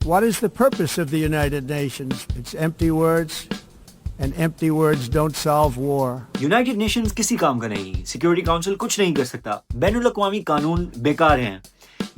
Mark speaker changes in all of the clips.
Speaker 1: What is the purpose of the United Nations? It's empty words, and empty words don't solve war.
Speaker 2: United Nations किसी काम का नहीं, security council कुछ नहीं कर सकता, बैनुल अक़वामी कानून बेकार हैं।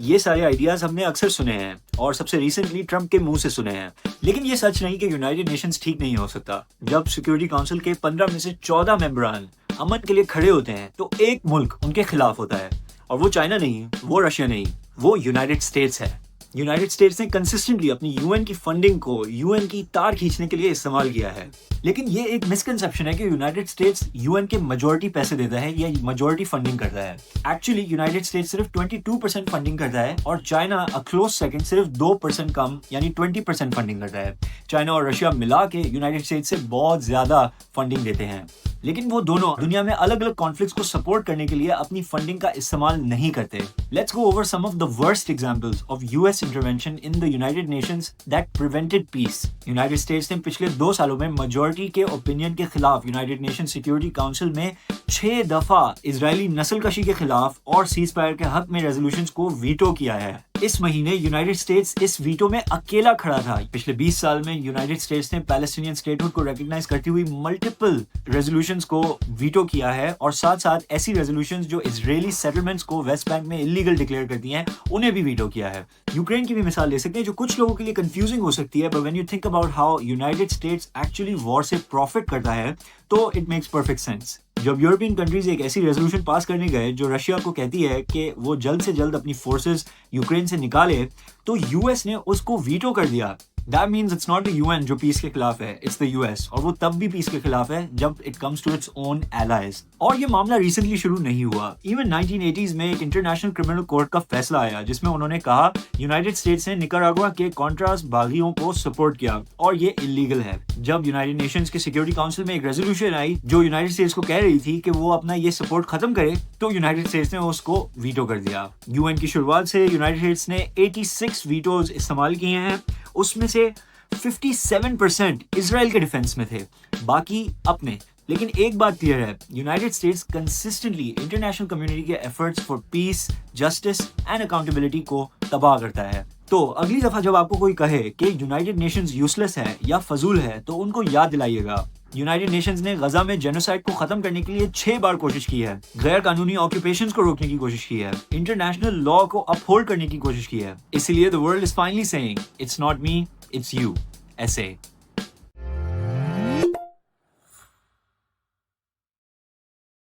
Speaker 2: ये सारे आइडियाज हमने अक्सर सुने हैं और सबसे रिसेंटली ट्रम्प के मुंह से सुने हैं। लेकिन ये सच नहीं कि यूनाइटेड नेशंस ठीक नहीं हो सकता। जब सिक्योरिटी काउंसिल के 15 में से 14 मेंबरान अमन के लिए खड़े होते हैं तो एक मुल्क उनके खिलाफ होता है, और वो चाइना नहीं, वो रशिया नहीं, वो यूनाइटेड स्टेट्स है। यूनाइटेड स्टेट्स ने कंसिस्टेंटली अपनी यूएन की फंडिंग को यूएन की तार खींचने के लिए इस्तेमाल किया है। लेकिन ये एक मिसकंसेप्शन है कि यूनाइटेड स्टेट्स यूएन के मेजॉरिटी पैसे देता है या मेजॉरिटी फंडिंग करता है। एक्चुअली यूनाइटेड स्टेट्स सिर्फ 22% फंडिंग करता है और चाइना अ क्लोज सेकंड सिर्फ 2% कम यानी 20% फंडिंग करता है। चाइना और रशिया मिला के यूनाइटेड स्टेट्स से बहुत ज्यादा फंडिंग देते हैं, लेकिन वो दोनों दुनिया में अलग अलग कॉन्फ्लिक्ट्स को सपोर्ट करने के लिए अपनी फंडिंग का इस्तेमाल नहीं करते। Let's go over some of the worst examples of US intervention in the United Nations that prevented peace. United States ने पिछले 2 सालों में मेजॉरिटी के ओपिनियन के खिलाफ यूनाइटेड नेशन सिक्योरिटी काउंसिल में 6 दफा इजरायली नस्लकशी के खिलाफ और सीज फायर के हक में रेजोल्यूशंस को वीटो किया है। इस महीने यूनाइटेड स्टेट्स इस वीटो में अकेला खड़ा था। पिछले 20 साल में यूनाइटेड स्टेट्स ने पैलेस्टीनियन स्टेटहुड को रिकॉग्नाइज करती हुई मल्टीपल रेजोल्यूशंस को वीटो किया है, और साथ साथ ऐसी रेजोल्यूशंस जो इजरायली सेटलमेंट्स को वेस्ट बैंक में इलीगल डिक्लेयर करती हैं उन्हें भी वीटो किया है। यूक्रेन की भी मिसाल ले सकते हैं जो कुछ लोगों के लिए कंफ्यूजिंग हो सकती है, but when you think about how United states actually war से प्रॉफिट करता है तो इट मेक्स परफेक्ट सेंस। जब यूरोपियन कंट्रीज एक ऐसी रेजोल्यूशन पास करने गए जो रशिया को कहती है कि वो जल्द से जल्द अपनी फोर्सेस यूक्रेन से निकाले, तो यूएस ने उसको वीटो कर दिया। That means it's not the UN जो पीस के खिलाफ है, it's the US, और वो तब भी पीस के खिलाफ है जब it comes to its own allies। और ये मामला रिसेंटली शुरू नहीं हुआ। Even 1980s में एक इंटरनेशनल क्रिमिनल कोर्ट का फैसला आया जिसमें उन्होंने कहा यूनाइटेड स्टेट्स ने निकारागुआ के कॉन्ट्रास बागियों को सपोर्ट किया और ये इलीगल है। जब यूनाइटेड नेशंस के सिक्योरिटी काउंसिल में एक रेजोल्यूशन आई जो यूनाइटेड स्टेट्स को कह रही थी कि वो अपना ये सपोर्ट खत्म करे, तो यूनाइटेड स्टेट्स ने उसको वीटो कर दिया। यूएन की शुरुआत से यूनाइटेड स्टेट्स ने 86 वीटोज इस्तेमाल किए हैं, उसमें से 57% इजराइल के डिफेंस में थे, बाकी अपने। लेकिन एक बात क्लियर है, United States consistently international community के efforts for peace, justice and accountability को तबाह करता है। तो अगली दफा जब आपको कोई कहे कि यूनाइटेड नेशंस यूजलेस है या फजूल है, तो उनको याद दिलाइएगा यूनाइटेड नेशंस ने गजा में जेनोसाइड को खत्म करने के लिए 6 बार कोशिश की है, गैर कानूनी ऑक्यूपेशंस को रोकने की कोशिश की है, इंटरनेशनल लॉ को अपहोल्ड करने की कोशिश की है। इसीलिए the world is finally saying it's not me, it's you. ऐसे